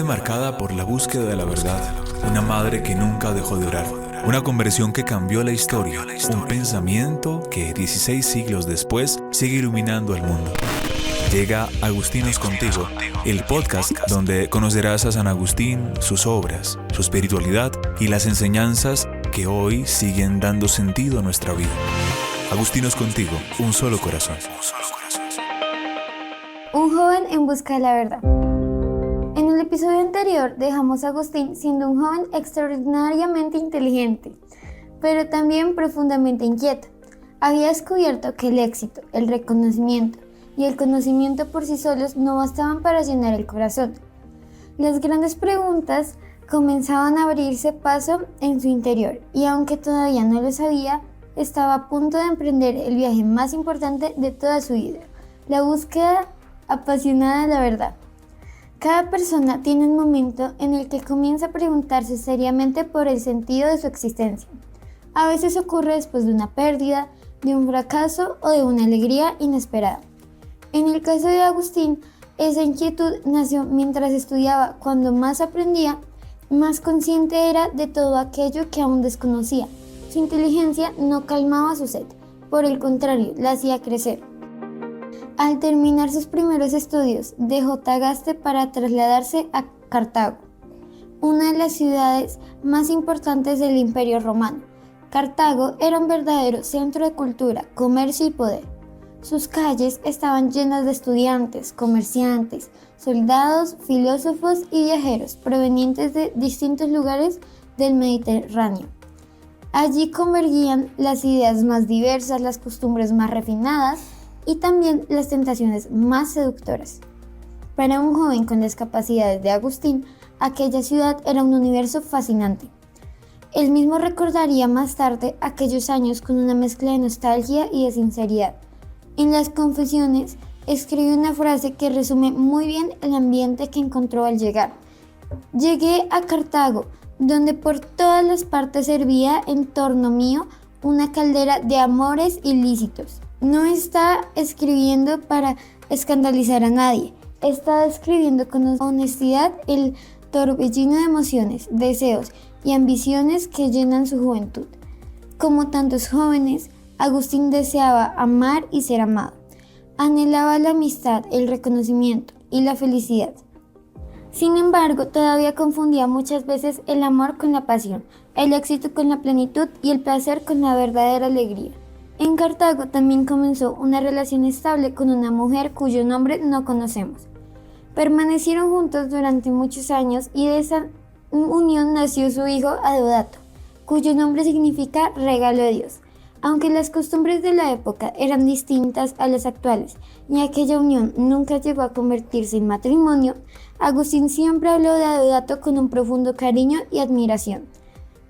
vida marcada por la búsqueda de la verdad, una madre que nunca dejó de orar, una conversión que cambió la historia, un pensamiento que 16 siglos después sigue iluminando al mundo. Llega Agustinos Contigo, el podcast donde conocerás a San Agustín, sus obras, su espiritualidad y las enseñanzas que hoy siguen dando sentido a nuestra vida. Agustinos Contigo, un solo corazón. Un joven en busca de la verdad. En el episodio anterior dejamos a Agustín siendo un joven extraordinariamente inteligente, pero también profundamente inquieto. Había descubierto que el éxito, el reconocimiento y el conocimiento por sí solos no bastaban para llenar el corazón. Las grandes preguntas comenzaban a abrirse paso en su interior y aunque todavía no lo sabía, estaba a punto de emprender el viaje más importante de toda su vida, la búsqueda apasionada de la verdad. Cada persona tiene un momento en el que comienza a preguntarse seriamente por el sentido de su existencia. A veces ocurre después de una pérdida, de un fracaso o de una alegría inesperada. En el caso de Agustín, esa inquietud nació mientras estudiaba. Cuando más aprendía, más consciente era de todo aquello que aún desconocía. Su inteligencia no calmaba su sed, por el contrario, la hacía crecer. Al terminar sus primeros estudios, dejó Tagaste para trasladarse a Cartago, una de las ciudades más importantes del Imperio Romano. Cartago era un verdadero centro de cultura, comercio y poder. Sus calles estaban llenas de estudiantes, comerciantes, soldados, filósofos y viajeros provenientes de distintos lugares del Mediterráneo. Allí convergían las ideas más diversas, las costumbres más refinadas y también las tentaciones más seductoras. Para un joven con las capacidades de Agustín, aquella ciudad era un universo fascinante. Él mismo recordaría más tarde aquellos años con una mezcla de nostalgia y de sinceridad. En las Confesiones escribe una frase que resume muy bien el ambiente que encontró al llegar. Llegué a Cartago, donde por todas las partes hervía en torno mío una caldera de amores ilícitos. No está escribiendo para escandalizar a nadie, está describiendo con honestidad el torbellino de emociones, deseos y ambiciones que llenan su juventud. Como tantos jóvenes, Agustín deseaba amar y ser amado. Anhelaba la amistad, el reconocimiento y la felicidad. Sin embargo, todavía confundía muchas veces el amor con la pasión, el éxito con la plenitud y el placer con la verdadera alegría. En Cartago también comenzó una relación estable con una mujer cuyo nombre no conocemos. Permanecieron juntos durante muchos años y de esa unión nació su hijo Adeodato, cuyo nombre significa regalo de Dios. Aunque las costumbres de la época eran distintas a las actuales y aquella unión nunca llegó a convertirse en matrimonio, Agustín siempre habló de Adeodato con un profundo cariño y admiración.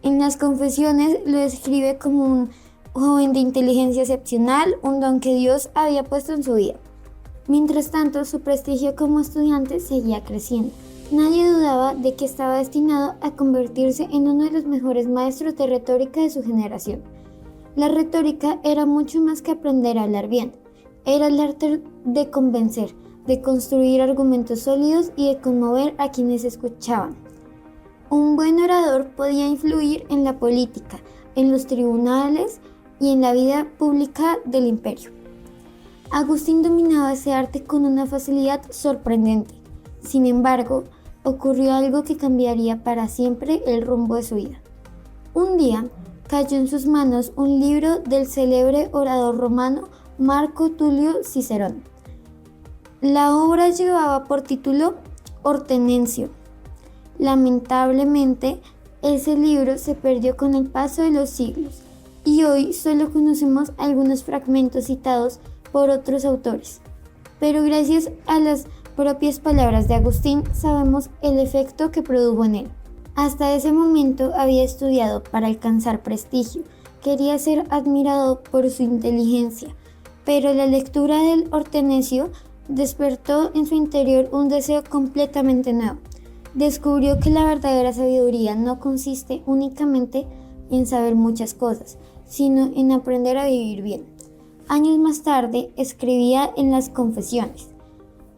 En las Confesiones lo describe como un joven de inteligencia excepcional, un don que Dios había puesto en su vida. Mientras tanto, su prestigio como estudiante seguía creciendo. Nadie dudaba de que estaba destinado a convertirse en uno de los mejores maestros de retórica de su generación. La retórica era mucho más que aprender a hablar bien. Era el arte de convencer, de construir argumentos sólidos y de conmover a quienes escuchaban. Un buen orador podía influir en la política, en los tribunales y en la vida pública del imperio. Agustín dominaba ese arte con una facilidad sorprendente. Sin embargo, ocurrió algo que cambiaría para siempre el rumbo de su vida. Un día, cayó en sus manos un libro del célebre orador romano Marco Tulio Cicerón. La obra llevaba por título Hortenencio. Lamentablemente, ese libro se perdió con el paso de los siglos y hoy solo conocemos algunos fragmentos citados por otros autores. Pero gracias a las propias palabras de Agustín sabemos el efecto que produjo en él. Hasta ese momento había estudiado para alcanzar prestigio, quería ser admirado por su inteligencia, pero la lectura del Hortensio despertó en su interior un deseo completamente nuevo. Descubrió que la verdadera sabiduría no consiste únicamente en saber muchas cosas, sino en aprender a vivir bien. Años más tarde escribía en las Confesiones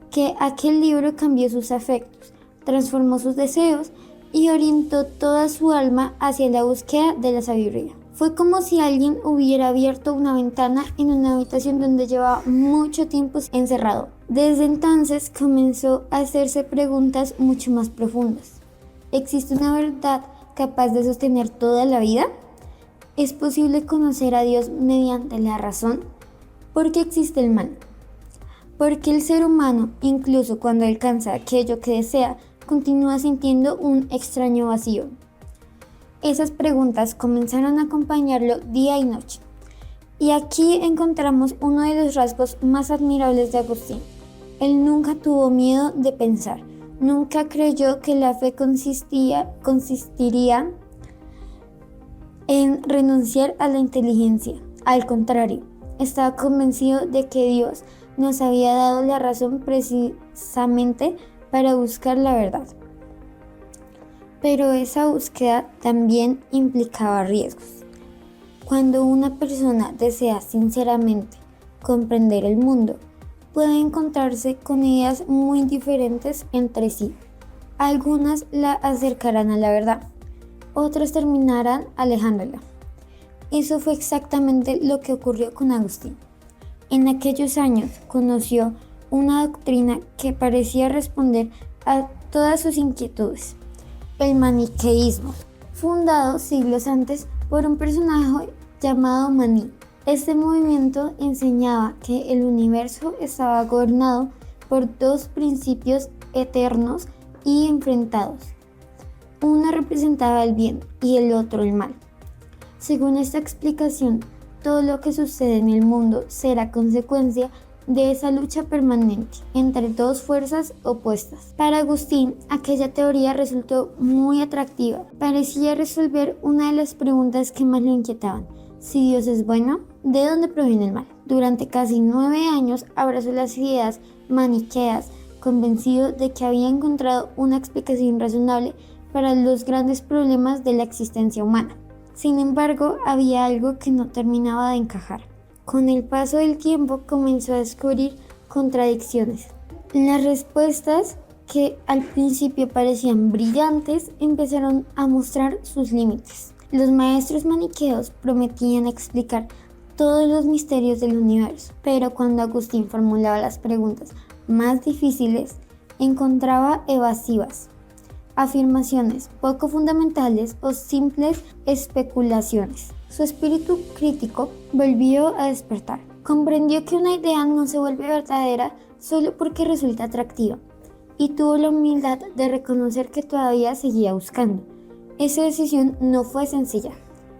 que aquel libro cambió sus afectos, transformó sus deseos y orientó toda su alma hacia la búsqueda de la sabiduría. Fue como si alguien hubiera abierto una ventana en una habitación donde llevaba mucho tiempo encerrado. Desde entonces comenzó a hacerse preguntas mucho más profundas. ¿Existe una verdad capaz de sostener toda la vida? ¿Es posible conocer a Dios mediante la razón? ¿Por qué existe el mal? ¿Por qué el ser humano, incluso cuando alcanza aquello que desea, continúa sintiendo un extraño vacío? Esas preguntas comenzaron a acompañarlo día y noche. Y aquí encontramos uno de los rasgos más admirables de Agustín. Él nunca tuvo miedo de pensar, nunca creyó que la fe consistiría en renunciar a la inteligencia. Al contrario, estaba convencido de que Dios nos había dado la razón precisamente para buscar la verdad. Pero esa búsqueda también implicaba riesgos. Cuando una persona desea sinceramente comprender el mundo, puede encontrarse con ideas muy diferentes entre sí. Algunas la acercarán a la verdad, otras terminarán alejándola. Eso fue exactamente lo que ocurrió con Agustín. En aquellos años conoció una doctrina que parecía responder a todas sus inquietudes: el maniqueísmo, fundado siglos antes por un personaje llamado Maní. Este movimiento enseñaba que el universo estaba gobernado por dos principios eternos y enfrentados. Uno representaba el bien y el otro el mal. Según esta explicación, todo lo que sucede en el mundo será consecuencia de esa lucha permanente entre dos fuerzas opuestas. Para Agustín, aquella teoría resultó muy atractiva. Parecía resolver una de las preguntas que más lo inquietaban: si Dios es bueno, ¿de dónde proviene el mal? Durante casi 9 años abrazó las ideas maniqueas, convencido de que había encontrado una explicación razonable para los grandes problemas de la existencia humana. Sin embargo, había algo que no terminaba de encajar. Con el paso del tiempo comenzó a descubrir contradicciones. Las respuestas, que al principio parecían brillantes, empezaron a mostrar sus límites. Los maestros maniqueos prometían explicar todos los misterios del universo, pero cuando Agustín formulaba las preguntas más difíciles, encontraba evasivas afirmaciones poco fundamentales o simples especulaciones. Su espíritu crítico volvió a despertar. Comprendió que una idea no se vuelve verdadera solo porque resulta atractiva, y tuvo la humildad de reconocer que todavía seguía buscando. Esa decisión no fue sencilla.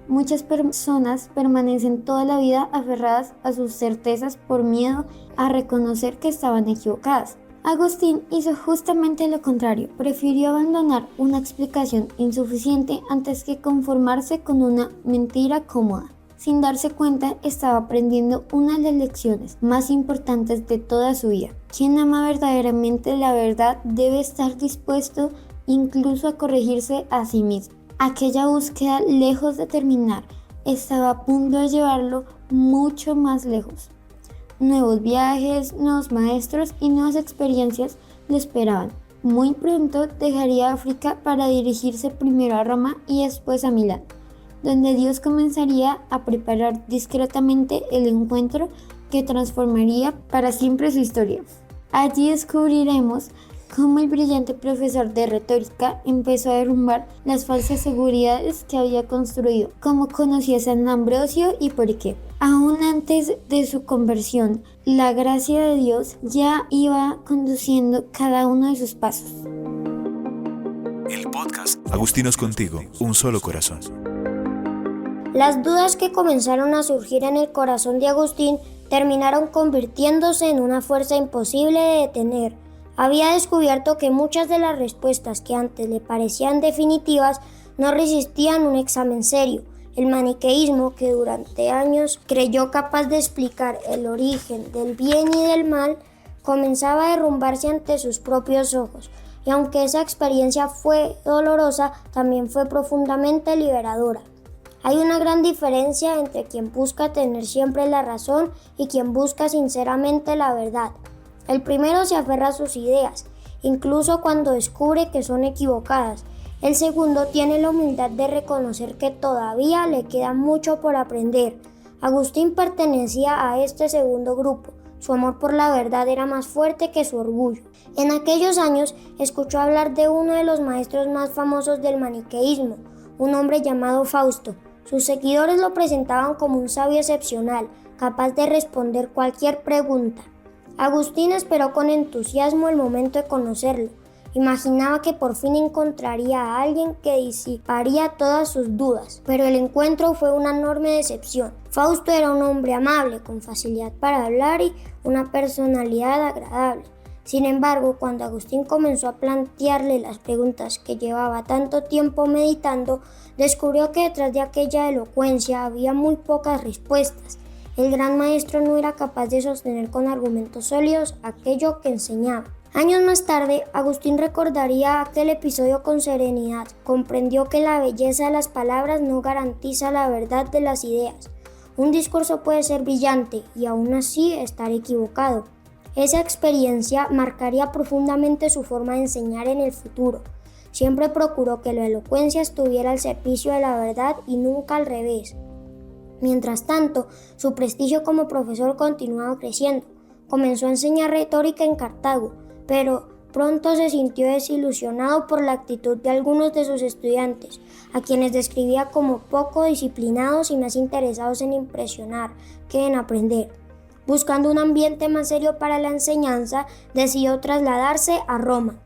Muchas personas permanecen toda la vida aferradas a sus certezas por miedo a reconocer que estaban equivocadas. Agustín hizo justamente lo contrario. Prefirió abandonar una explicación insuficiente antes que conformarse con una mentira cómoda. Sin darse cuenta, estaba aprendiendo una de las lecciones más importantes de toda su vida. Quien ama verdaderamente la verdad debe estar dispuesto incluso a corregirse a sí mismo. Aquella búsqueda, lejos de terminar, estaba a punto de llevarlo mucho más lejos. Nuevos viajes, nuevos maestros y nuevas experiencias lo esperaban. Muy pronto dejaría África para dirigirse primero a Roma y después a Milán, donde Dios comenzaría a preparar discretamente el encuentro que transformaría para siempre su historia. Allí descubriremos cómo el brillante profesor de retórica empezó a derrumbar las falsas seguridades que había construido, cómo conocía a San Ambrosio y por qué. Aún antes de su conversión, la gracia de Dios ya iba conduciendo cada uno de sus pasos. El podcast Agustinos Contigo, un solo corazón. Las dudas que comenzaron a surgir en el corazón de Agustín terminaron convirtiéndose en una fuerza imposible de detener. Había descubierto que muchas de las respuestas que antes le parecían definitivas no resistían un examen serio. El maniqueísmo, que durante años creyó capaz de explicar el origen del bien y del mal, comenzaba a derrumbarse ante sus propios ojos. Y aunque esa experiencia fue dolorosa, también fue profundamente liberadora. Hay una gran diferencia entre quien busca tener siempre la razón y quien busca sinceramente la verdad. El primero se aferra a sus ideas incluso cuando descubre que son equivocadas. El segundo tiene la humildad de reconocer que todavía le queda mucho por aprender. Agustín pertenecía a este segundo grupo. Su amor por la verdad era más fuerte que su orgullo. En aquellos años escuchó hablar de uno de los maestros más famosos del maniqueísmo, un hombre llamado Fausto. Sus seguidores lo presentaban como un sabio excepcional, capaz de responder cualquier pregunta. Agustín esperó con entusiasmo el momento de conocerlo. Imaginaba que por fin encontraría a alguien que disiparía todas sus dudas, pero el encuentro fue una enorme decepción. Fausto era un hombre amable, con facilidad para hablar y una personalidad agradable. Sin embargo, cuando Agustín comenzó a plantearle las preguntas que llevaba tanto tiempo meditando, descubrió que detrás de aquella elocuencia había muy pocas respuestas. El gran maestro no era capaz de sostener con argumentos sólidos aquello que enseñaba. Años más tarde, Agustín recordaría aquel episodio con serenidad. Comprendió que la belleza de las palabras no garantiza la verdad de las ideas. Un discurso puede ser brillante y aún así estar equivocado. Esa experiencia marcaría profundamente su forma de enseñar en el futuro. Siempre procuró que la elocuencia estuviera al servicio de la verdad y nunca al revés. Mientras tanto, su prestigio como profesor continuaba creciendo. Comenzó a enseñar retórica en Cartago, pero pronto se sintió desilusionado por la actitud de algunos de sus estudiantes, a quienes describía como poco disciplinados y más interesados en impresionar que en aprender. Buscando un ambiente más serio para la enseñanza, decidió trasladarse a Roma.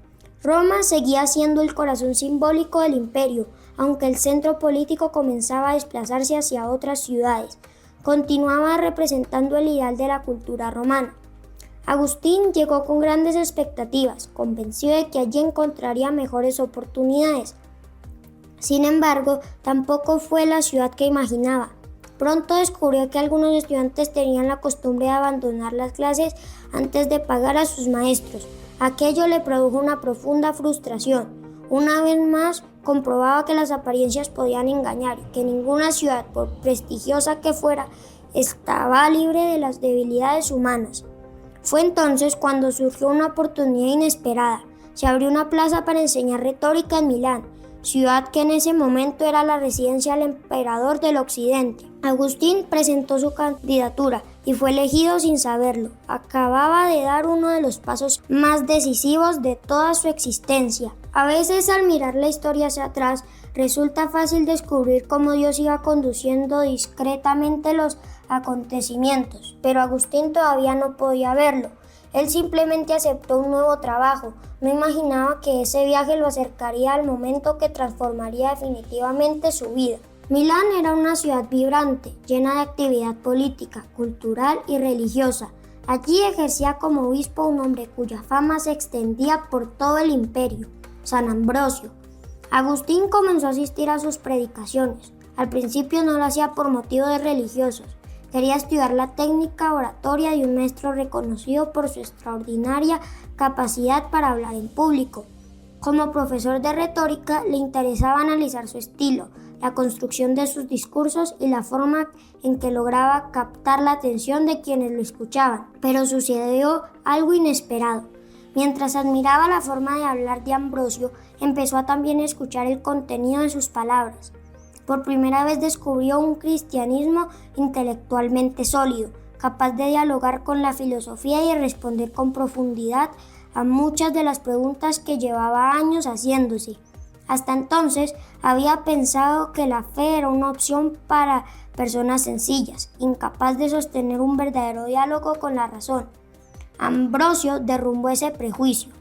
Roma seguía siendo el corazón simbólico del imperio, aunque el centro político comenzaba a desplazarse hacia otras ciudades. Continuaba representando el ideal de la cultura romana. Agustín llegó con grandes expectativas, convencido de que allí encontraría mejores oportunidades. Sin embargo, tampoco fue la ciudad que imaginaba. Pronto descubrió que algunos estudiantes tenían la costumbre de abandonar las clases antes de pagar a sus maestros. Aquello le produjo una profunda frustración. Una vez más, comprobaba que las apariencias podían engañar y que ninguna ciudad, por prestigiosa que fuera, estaba libre de las debilidades humanas. Fue entonces cuando surgió una oportunidad inesperada. Se abrió una plaza para enseñar retórica en Milán, ciudad que en ese momento era la residencia del emperador del Occidente. Agustín presentó su candidatura y fue elegido sin saberlo. Acababa de dar uno de los pasos más decisivos de toda su existencia. A veces, al mirar la historia hacia atrás, resulta fácil descubrir cómo Dios iba conduciendo discretamente los acontecimientos, pero Agustín todavía no podía verlo. Él simplemente aceptó un nuevo trabajo. No imaginaba que ese viaje lo acercaría al momento que transformaría definitivamente su vida. Milán era una ciudad vibrante, llena de actividad política, cultural y religiosa. Allí ejercía como obispo un hombre cuya fama se extendía por todo el imperio, San Ambrosio. Agustín comenzó a asistir a sus predicaciones. Al principio no lo hacía por motivos religiosos. Quería estudiar la técnica oratoria de un maestro reconocido por su extraordinaria capacidad para hablar en público. Como profesor de retórica, le interesaba analizar su estilo, la construcción de sus discursos y la forma en que lograba captar la atención de quienes lo escuchaban. Pero sucedió algo inesperado. Mientras admiraba la forma de hablar de Ambrosio, empezó a también escuchar el contenido de sus palabras. Por primera vez descubrió un cristianismo intelectualmente sólido, capaz de dialogar con la filosofía y de responder con profundidad a muchas de las preguntas que llevaba años haciéndose. Hasta entonces había pensado que la fe era una opción para personas sencillas, incapaz de sostener un verdadero diálogo con la razón. Ambrosio derrumbó ese prejuicio.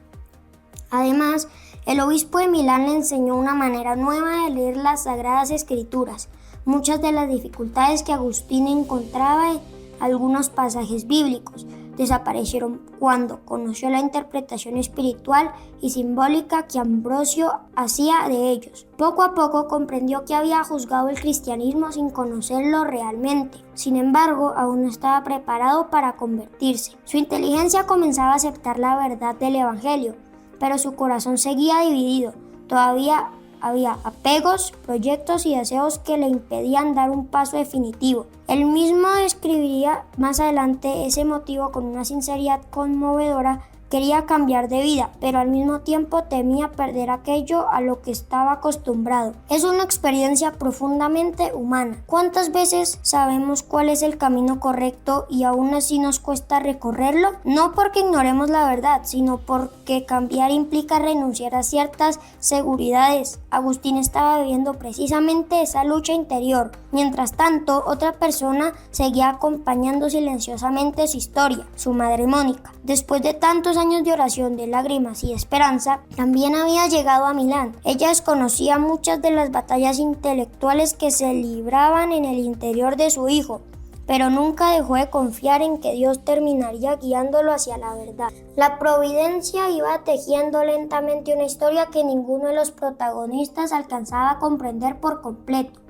Además, el obispo de Milán le enseñó una manera nueva de leer las Sagradas Escrituras. Muchas de las dificultades que Agustín encontraba en algunos pasajes bíblicos desaparecieron cuando conoció la interpretación espiritual y simbólica que Ambrosio hacía de ellos. Poco a poco comprendió que había juzgado el cristianismo sin conocerlo realmente. Sin embargo, aún no estaba preparado para convertirse. Su inteligencia comenzaba a aceptar la verdad del Evangelio, pero su corazón seguía dividido. Todavía había apegos, proyectos y deseos que le impedían dar un paso definitivo. Él mismo describiría más adelante ese motivo con una sinceridad conmovedora Quería cambiar de vida, pero al mismo tiempo temía perder aquello a lo que estaba acostumbrado. Es una experiencia profundamente humana. ¿Cuántas veces sabemos cuál es el camino correcto y aún así nos cuesta recorrerlo? No porque ignoremos la verdad, sino porque cambiar implica renunciar a ciertas seguridades. Agustín estaba viviendo precisamente esa lucha interior. Mientras tanto, otra persona seguía acompañando silenciosamente su historia, su madre Mónica. Después de tantos años de oración, de lágrimas y esperanza, también había llegado a Milán. Ella desconocía muchas de las batallas intelectuales que se libraban en el interior de su hijo, pero nunca dejó de confiar en que Dios terminaría guiándolo hacia la verdad. La providencia iba tejiendo lentamente una historia que ninguno de los protagonistas alcanzaba a comprender por completo.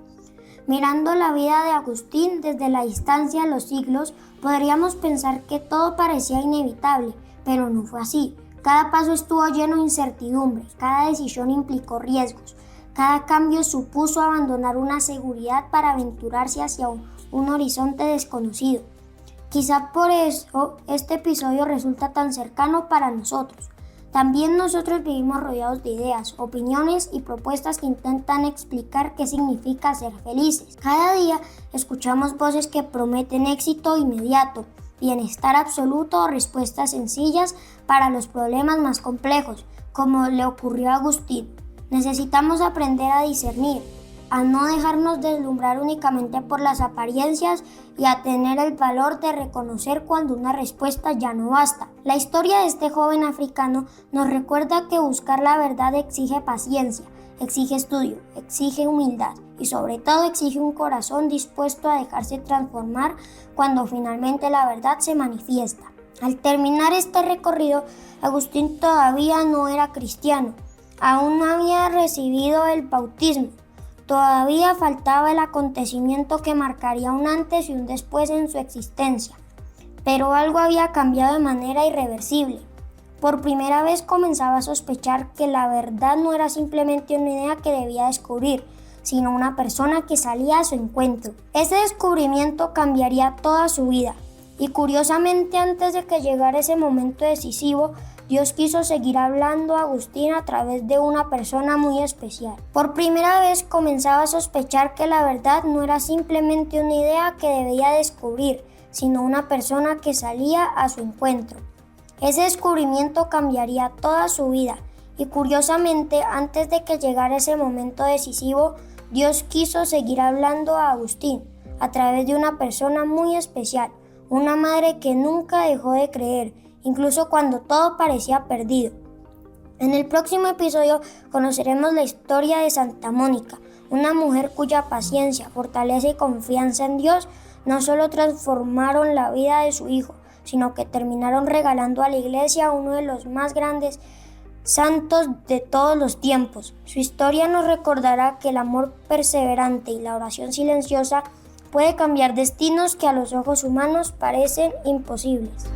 Mirando la vida de Agustín desde la distancia de los siglos, podríamos pensar que todo parecía inevitable, pero no fue así. Cada paso estuvo lleno de incertidumbre, cada decisión implicó riesgos, cada cambio supuso abandonar una seguridad para aventurarse hacia un horizonte desconocido. Quizá por eso este episodio resulta tan cercano para nosotros. También nosotros vivimos rodeados de ideas, opiniones y propuestas que intentan explicar qué significa ser felices. Cada día escuchamos voces que prometen éxito inmediato, bienestar absoluto o respuestas sencillas para los problemas más complejos, como le ocurrió a Agustín. Necesitamos aprender a discernir, a no dejarnos deslumbrar únicamente por las apariencias y a tener el valor de reconocer cuando una respuesta ya no basta. La historia de este joven africano nos recuerda que buscar la verdad exige paciencia, exige estudio, exige humildad y sobre todo exige un corazón dispuesto a dejarse transformar cuando finalmente la verdad se manifiesta. Al terminar este recorrido, Agustín todavía no era cristiano, aún no había recibido el bautismo. Todavía faltaba el acontecimiento que marcaría un antes y un después en su existencia, pero algo había cambiado de manera irreversible. Por primera vez comenzaba a sospechar que la verdad no era simplemente una idea que debía descubrir, sino una persona que salía a su encuentro. Ese descubrimiento cambiaría toda su vida, y curiosamente antes de que llegara ese momento decisivo, Dios quiso seguir hablando a Agustín a través de una persona muy especial. Por primera vez comenzaba a sospechar que la verdad no era simplemente una idea que debía descubrir, sino una persona que salía a su encuentro. Ese descubrimiento cambiaría toda su vida, y curiosamente, antes de que llegara ese momento decisivo, Dios quiso seguir hablando a Agustín a través de una persona muy especial, una madre que nunca dejó de creer, incluso cuando todo parecía perdido. En el próximo episodio conoceremos la historia de Santa Mónica, una mujer cuya paciencia, fortaleza y confianza en Dios no solo transformaron la vida de su hijo, sino que terminaron regalando a la Iglesia uno de los más grandes santos de todos los tiempos. Su historia nos recordará que el amor perseverante y la oración silenciosa puede cambiar destinos que a los ojos humanos parecen imposibles.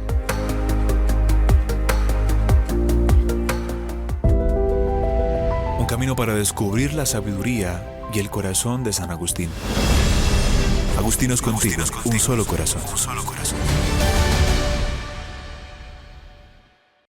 Un camino para descubrir la sabiduría y el corazón de San Agustín. Agustinos contigo, un solo corazón.